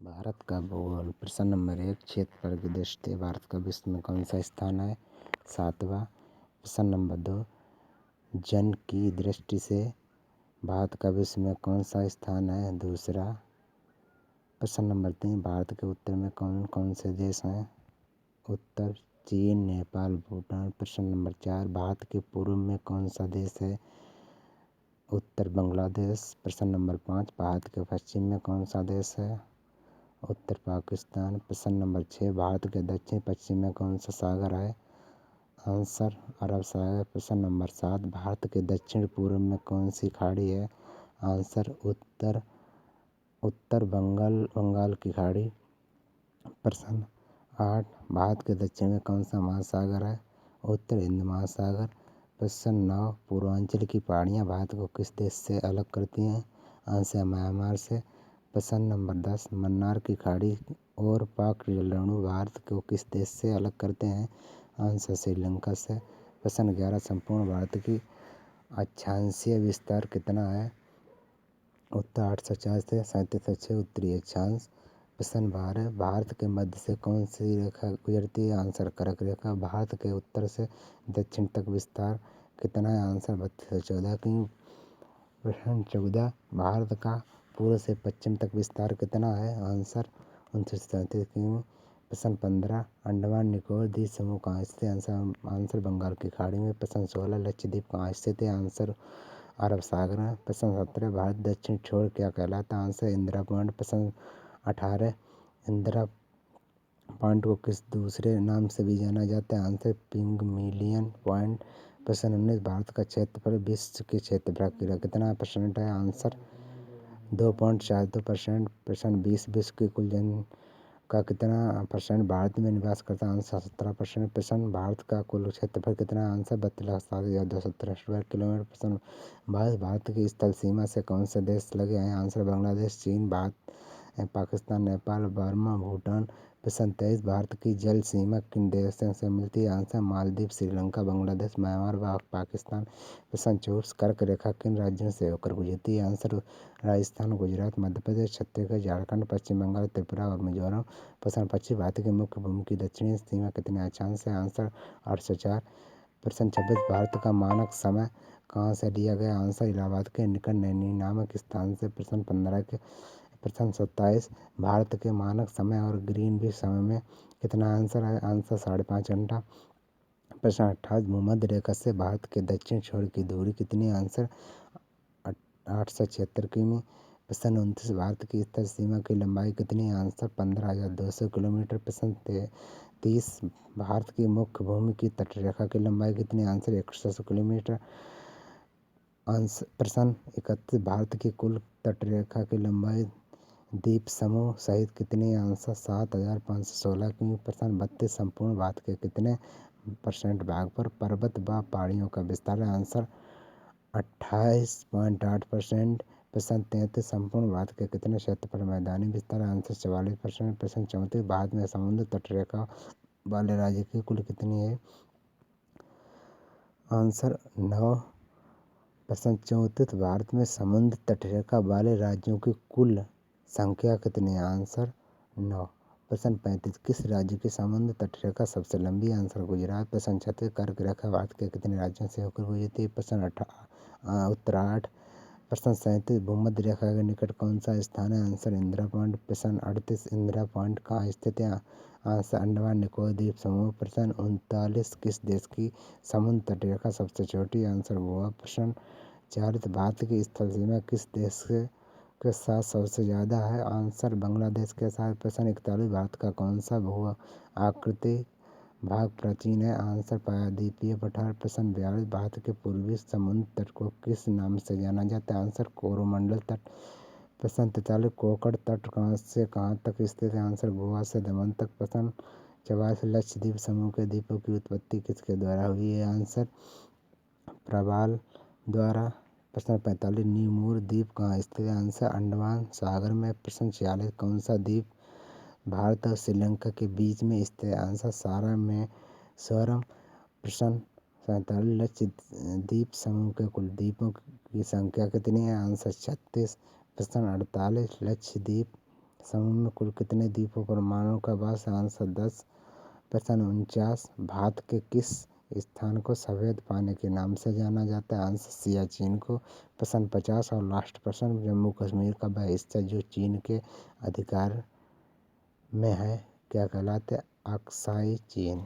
भारत का भूगोल। प्रश्न नंबर 1, क्षेत्रफल की दृष्टि से भारत का विश्व में कौन सा स्थान है? 7वां। प्रश्न नंबर 2, जन की दृष्टि से भारत का विश्व में कौन सा स्थान है? 2। प्रश्न नंबर 3, भारत के उत्तर में कौन कौन से देश हैं? उत्तर चीन, नेपाल, भूटान। प्रश्न नंबर 4, भारत के पूर्व में कौन सा देश है? उत्तर बांग्लादेश। प्रश्न नंबर 5, भारत के पश्चिम में कौन सा देश है? उत्तर पाकिस्तान। प्रश्न नंबर 6, भारत के दक्षिण पश्चिम में कौन सा सागर है? आंसर अरब सागर। प्रश्न नंबर 7, भारत के दक्षिण पूर्व में कौन सी खाड़ी है? आंसर उत्तर बंगाल की खाड़ी। प्रश्न 8, भारत के दक्षिण में कौन सा महासागर है? उत्तर हिंद महासागर। प्रश्न 9, पूर्वांचल की पहाड़ियाँ भारत को किस देश से अलग करती हैं? आंसर म्यांमार से। प्रश्न नंबर 10, मन्नार की खाड़ी और पाक जलवायु भारत को किस देश से अलग करते हैं? आंसर श्रीलंका से। प्रश्न 11, संपूर्ण भारत की अक्षांशीय विस्तार कितना है? उत्तर 804 से 3706 उत्तरी अक्षांश। प्रश्न 12, भारत के मध्य से कौन सी रेखा गुजरती है? आंसर कर्क रेखा। भारत के उत्तर से दक्षिण तक विस्तार कितना है? आंसर 3214 की। प्रश्न 14, भारत का पूर्व से पश्चिम तक विस्तार कितना है? आंसर 2937 किमी। प्रश्न 15, अंडमान निकोबार द्वीप समूह कहाँ स्थित है? आंसर बंगाल की खाड़ी में। प्रश्न 16, लक्षद्वीप कहाँ स्थित है? आंसर अरब सागर में। प्रश्न 17, भारत दक्षिण छोर क्या कहलाता है? Answer Indira point. प्रश्न 18, इंदिरा पॉइंट को किस दूसरे नाम से भी जाना जाता है? Answer Pygmalion point. प्रश्न 19, भारत का क्षेत्रफल विश्व के क्षेत्रफल का कितना % है? आंसर 2.42%। प्रश्न 20, विश्व की कुल जन का कितना % भारत में निवास करता है? आंसर 17%। प्रश्न, भारत का कुल क्षेत्रफल कितना है? आंसर 32,07,217 वर्ग किलोमीटर। प्रश्न 22, भारत की स्थल सीमा से कौन से देश लगे हैं? आंसर बांग्लादेश, चीन, पाकिस्तान, नेपाल, बर्मा, भूटान। प्रश्न 23, भारत की जल सीमा किन देशों से मिलती है? आंसर मालदीव, श्रीलंका, बांग्लादेश, म्यांमार व पाकिस्तान। प्रश्न 24, कर्क रेखा किन राज्यों से होकर गुजरती है? आंसर राजस्थान, गुजरात, मध्य प्रदेश, छत्तीसगढ़, झारखंड, पश्चिम बंगाल, त्रिपुरा और मिजोरम। प्रश्न 25, भारत की मुख्य भूमि की दक्षिणी सीमा कितने अक्षांश है? आंसर 804। प्रश्न 26, भारत का मानक समय कहाँ से लिया गया? आंसर इलाहाबाद के निकट नैनी नामक स्थान से। प्रश्न 15 के। प्रश्न 27, भारत के मानक समय और ग्रीनविच समय में कितना अंतर है? आंसर 5.5 घंटा। प्रश्न 28, भूमध्य रेखा से भारत के दक्षिण छोर की दूरी कितनी है? आंसर 876 किमी। प्रश्न 29, भारत की स्थल सीमा की लंबाई कितनी है? Answer 15,200 kilometre. प्रश्न 30, भारत की मुख्य भूमि की तटरेखा की लंबाई कितनी है? Answer 160 kilometre. प्रश्न 31, भारत की कुल तटरेखा की लंबाई द्वीप समूह सहित कितनी है? आंसर 7,516 किमी। प्रश्न 32, संपूर्ण भारत के कितने % भाग पर पर्वत व पहाड़ियों का विस्तार है? आंसर 28.8%। प्रश्न 33, संपूर्ण भारत के कितने क्षेत्र पर मैदानी विस्तार है? आंसर 44%। प्रश्न 34, भारत में समुद्र तटरेखा वाले राज्य की कुल कितनी है? आंसर 9। प्रश्न 34, भारत में समुद्र तटरेखा वाले राज्यों की कुल संख्या कितनी है? आंसर 9। प्रश्न 35, किस राज्य की समुद्र तटरेखा सबसे लंबी है? आंसर गुजरात। प्रश्न 36, कर्क रेखा भारत के कितने राज्यों से होकर गुजरती है? प्रश्न उत्तर 8। प्रश्न 37, भूमध्य रेखा के निकट कौन सा स्थान है? Answer Indira point. प्रश्न 38, इंदिरा पॉइंट कहाँ स्थित है? आंसर अंडमान निकोबार द्वीप समूह। प्रश्न 39, किस देश की समुद्र तटरेखा सबसे छोटी है? आंसर गोवा। प्रश्न 40, भारत की स्थल सीमा किस देश के साथ सबसे ज़्यादा है? आंसर बांग्लादेश के साथ। प्रश्न 41, भारत का कौन सा भू आकृति भाग प्राचीन है? आंसर प्रायद्वीपीय पठार। प्रश्न 42, भारत के पूर्वी समुद्र तट को किस नाम से जाना जाता है? आंसर कोरोमंडल तट। प्रश्न 43, कोकड़ तट कहाँ से कहाँ तक स्थित है? आंसर गोवा से दमन तक। प्रश्न 44, लक्षद्वीप समूह के द्वीपों की उत्पत्ति किसके द्वारा हुई है? आंसर प्रवाल द्वारा। प्रश्न 45, न्यूमोर द्वीप कहाँ स्थित है? आंसर अंडमान सागर में। प्रश्न 46, कौन सा द्वीप भारत और श्रीलंका के बीच में स्थित है? आंसर सारा में स्वरम। प्रश्न 47, लक्षद्वीप समूह के कुल द्वीपों की संख्या कितनी है? आंसर 36। प्रश्न 48, लक्षद्वीप समुद्र में कुल कितने द्वीपों पर मानव का वास है? आंसर 10। प्रश्न 49, भारत के किस स्थान को सफेद पानी के नाम से जाना जाता है? आंसर सियाचिन को। प्रश्न 50 और लास्ट प्रश्न, जम्मू कश्मीर का वह हिस्सा जो चीन के अधिकार में है क्या कहलाता है? अक्साई चीन।